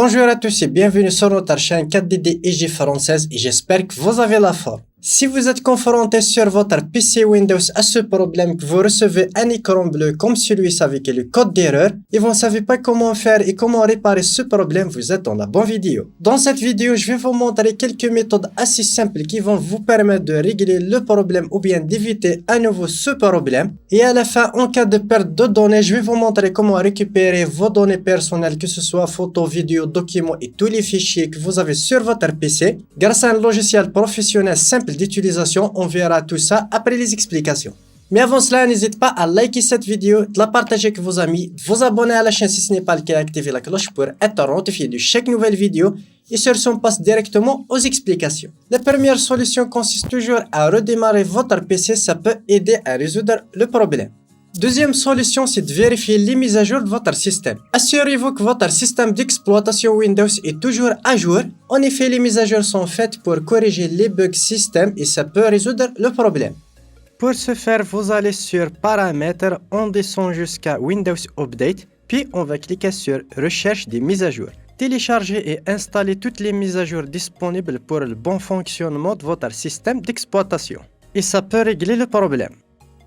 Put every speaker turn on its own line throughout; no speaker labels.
Bonjour à tous et bienvenue sur notre chaîne 4DD IG française et j'espère que vous avez la forme. Si vous êtes confronté sur votre PC Windows à ce problème que vous recevez un écran bleu comme celui-ci avec le code d'erreur et vous ne savez pas comment faire et comment réparer ce problème, vous êtes dans la bonne vidéo. Dans cette vidéo, je vais vous montrer quelques méthodes assez simples qui vont vous permettre de régler le problème ou bien d'éviter à nouveau ce problème. Et à la fin, en cas de perte de données, je vais vous montrer comment récupérer vos données personnelles, que ce soit photos, vidéos, documents et tous les fichiers que vous avez sur votre PC. Grâce à un logiciel professionnel simple d'utilisation, on verra tout ça après les explications. Mais avant cela, n'hésitez pas à liker cette vidéo, de la partager avec vos amis, de vous abonner à la chaîne si ce n'est pas le cas et activer la cloche pour être notifié de chaque nouvelle vidéo. Et sur ce, on passe directement aux explications. La première solution consiste toujours à redémarrer votre PC, ça peut aider à résoudre le problème. Deuxième solution, c'est de vérifier les mises à jour de votre système. Assurez-vous que votre système d'exploitation Windows est toujours à jour. En effet, les mises à jour sont faites pour corriger les bugs système et ça peut résoudre le problème. Pour ce faire, vous allez sur Paramètres, on descend jusqu'à Windows Update, puis on va cliquer sur Recherche des mises à jour. Téléchargez et installez toutes les mises à jour disponibles pour le bon fonctionnement de votre système d'exploitation. Et ça peut régler le problème.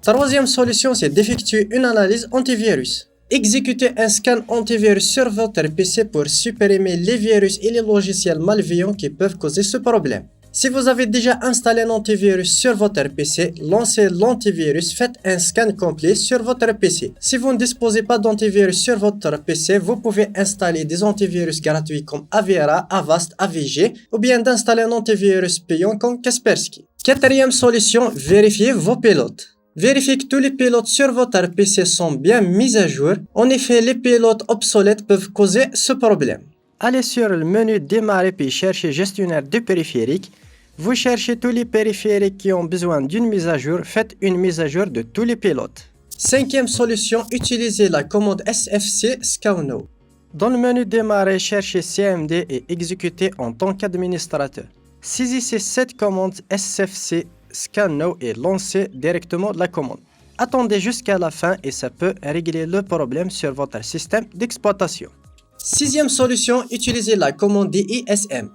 Troisième solution, c'est d'effectuer une analyse antivirus. Exécutez un scan antivirus sur votre PC pour supprimer les virus et les logiciels malveillants qui peuvent causer ce problème. Si vous avez déjà installé un antivirus sur votre PC, lancez l'antivirus, faites un scan complet sur votre PC. Si vous ne disposez pas d'antivirus sur votre PC, vous pouvez installer des antivirus gratuits comme Avira, Avast, AVG ou bien d'installer un antivirus payant comme Kaspersky. Quatrième solution, vérifiez vos pilotes. Vérifiez que tous les pilotes sur votre PC sont bien mis à jour. En effet, les pilotes obsolètes peuvent causer ce problème. Allez sur le menu Démarrer puis cherchez Gestionnaire de périphériques. Vous cherchez tous les périphériques qui ont besoin d'une mise à jour. Faites une mise à jour de tous les pilotes. Cinquième solution, utilisez la commande SFC Scan Now. Dans le menu Démarrer, cherchez CMD et exécutez en tant qu'administrateur. Saisissez cette commande SFC Scan Now et lancez directement la commande. Attendez jusqu'à la fin et ça peut régler le problème sur votre système d'exploitation. Sixième solution, utilisez la commande DISM.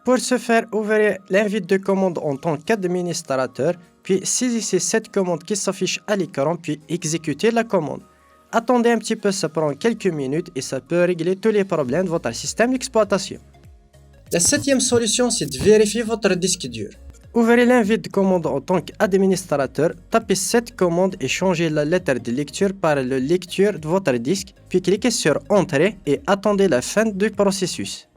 Pour ce faire, ouvrez l'invite de commande en tant qu'administrateur, puis saisissez cette commande qui s'affiche à l'écran, puis exécutez la commande. Attendez un petit peu, ça prend quelques minutes et ça peut régler tous les problèmes de votre système d'exploitation. La septième solution, c'est de vérifier votre disque dur. Ouvrez l'invite de commande en tant qu'administrateur, tapez cette commande et changez la lettre de lecture par la lecture de votre disque, puis cliquez sur Entrée et attendez la fin du processus.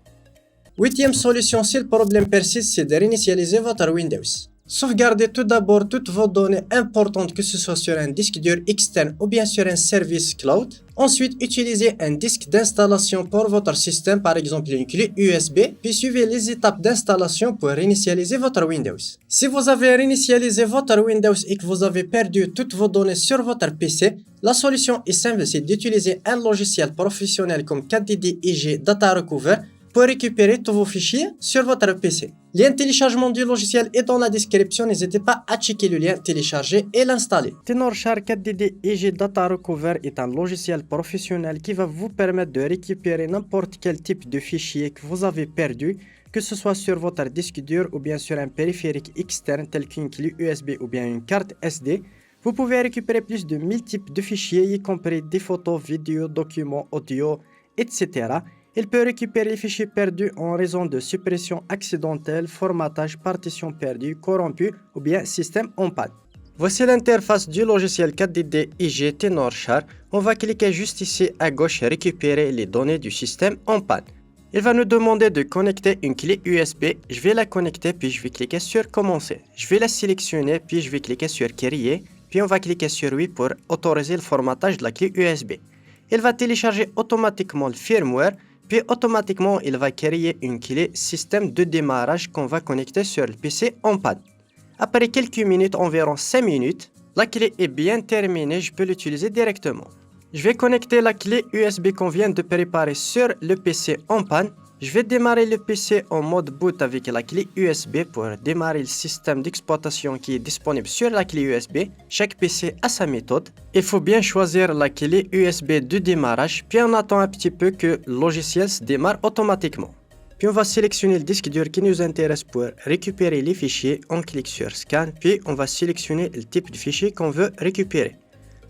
Huitième solution, si le problème persiste, c'est de réinitialiser votre Windows. Sauvegardez tout d'abord toutes vos données importantes, que ce soit sur un disque dur externe ou bien sur un service cloud. Ensuite, utilisez un disque d'installation pour votre système, par exemple une clé USB, puis suivez les étapes d'installation pour réinitialiser votre Windows. Si vous avez réinitialisé votre Windows et que vous avez perdu toutes vos données sur votre PC, la solution est simple, c'est d'utiliser un logiciel professionnel comme 4DD IG Data Recover pour récupérer tous vos fichiers sur votre PC. Le lien de téléchargement du logiciel est dans la description, n'hésitez pas à checker le lien, télécharger et l'installer. Tenorshare 4DD IG Data Recover est un logiciel professionnel qui va vous permettre de récupérer n'importe quel type de fichier que vous avez perdu, que ce soit sur votre disque dur ou bien sur un périphérique externe tel qu'une clé USB ou bien une carte SD. Vous pouvez récupérer plus de 1000 types de fichiers, y compris des photos, vidéos, documents, audio, etc. Il peut récupérer les fichiers perdus en raison de suppression accidentelle, formatage, partition perdue, corrompue ou bien système en panne. Voici l'interface du logiciel 4DD IG Tenorshare. On va cliquer juste ici à gauche et récupérer les données du système en panne. Il va nous demander de connecter une clé USB. Je vais la connecter puis je vais cliquer sur Commencer. Je vais la sélectionner puis je vais cliquer sur Créer. Puis on va cliquer sur Oui pour autoriser le formatage de la clé USB. Il va télécharger automatiquement le firmware. Puis automatiquement, il va créer une clé système de démarrage qu'on va connecter sur le PC en panne. Après quelques minutes, environ 5 minutes, la clé est bien terminée, je peux l'utiliser directement. Je vais connecter la clé USB qu'on vient de préparer sur le PC en panne. Je vais démarrer le PC en mode boot avec la clé USB pour démarrer le système d'exploitation qui est disponible sur la clé USB. Chaque PC a sa méthode. Il faut bien choisir la clé USB de démarrage, puis on attend un petit peu que le logiciel se démarre automatiquement. Puis on va sélectionner le disque dur qui nous intéresse pour récupérer les fichiers. On clique sur Scan, puis on va sélectionner le type de fichier qu'on veut récupérer.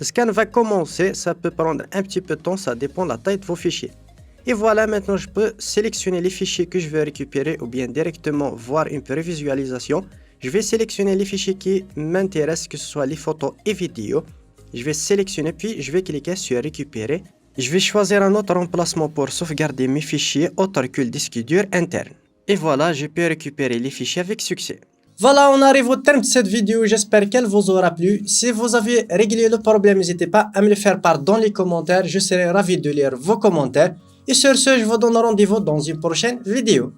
Le scan va commencer, ça peut prendre un petit peu de temps, ça dépend de la taille de vos fichiers. Et voilà, maintenant je peux sélectionner les fichiers que je veux récupérer ou bien directement voir une prévisualisation. Je vais sélectionner les fichiers qui m'intéressent, que ce soit les photos et vidéos. Je vais sélectionner puis je vais cliquer sur récupérer. Je vais choisir un autre emplacement pour sauvegarder mes fichiers autre que le disque dur interne. Et voilà, j'ai pu récupérer les fichiers avec succès. Voilà, on arrive au terme de cette vidéo, j'espère qu'elle vous aura plu. Si vous avez réglé le problème, n'hésitez pas à me le faire part dans les commentaires, je serai ravi de lire vos commentaires. Et sur ce, je vous donne rendez-vous dans une prochaine vidéo.